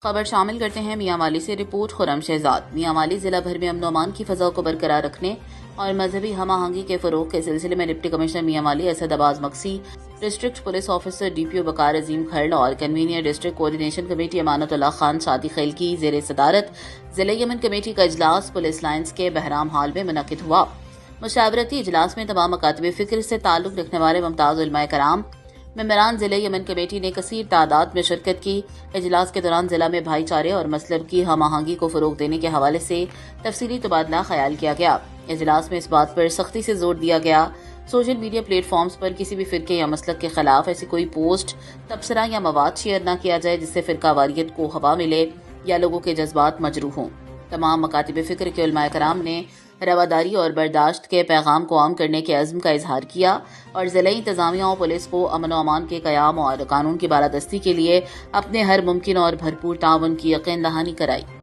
خبر شامل کرتے ہیں میاں والی سے رپورٹ خرم شہزاد۔ میاں والی ضلع بھر میں امن و امان کی فضا کو برقرار رکھنے اور مذہبی ہم آہنگی کے فروغ کے سلسلے میں deputy commissioner Mianwali Asad Abbas Maksi, district police officer D P O بکار عظیم کھرڑ اور کنوینر ڈسٹرکٹ کوآرڈینیشن کمیٹی امانت اللہ خان شادی خیل کی زیر صدارت ضلع یمن کمیٹی کا اجلاس پولیس لائنز کے بہرام ہال میں منعقد ہوا۔ مشاورتی اجلاس میں تمام مکاتب فکر سے تعلق رکھنے والے ممتاز علماء کرام، ممبران ضلع یمن کمیٹی نے کثیر تعداد میں شرکت کی۔ اجلاس کے دوران ضلع میں بھائی چارے اور مسلب کی ہم آہنگی کو فروغ دینے کے حوالے سے تفصیلی تبادلہ خیال کیا گیا۔ اجلاس میں اس بات پر سختی سے زور دیا گیا سوشل میڈیا پلیٹ فارمز پر کسی بھی فرقے یا مسلک کے خلاف ایسی کوئی پوسٹ، تبصرہ یا مواد شیئر نہ کیا جائے جس سے فرقہ واریت کو ہوا ملے یا لوگوں کے جذبات مجروح ہوں۔ تمام مکاتب فکر کے علماء کرام نے رواداری اور برداشت کے پیغام کو عام کرنے کے عزم کا اظہار کیا اور ضلعی انتظامیہ و پولیس کو امن و امان کے قیام اور قانون کی بالادستی کے لیے اپنے ہر ممکن اور بھرپور تعاون کی یقین دہانی کرائی۔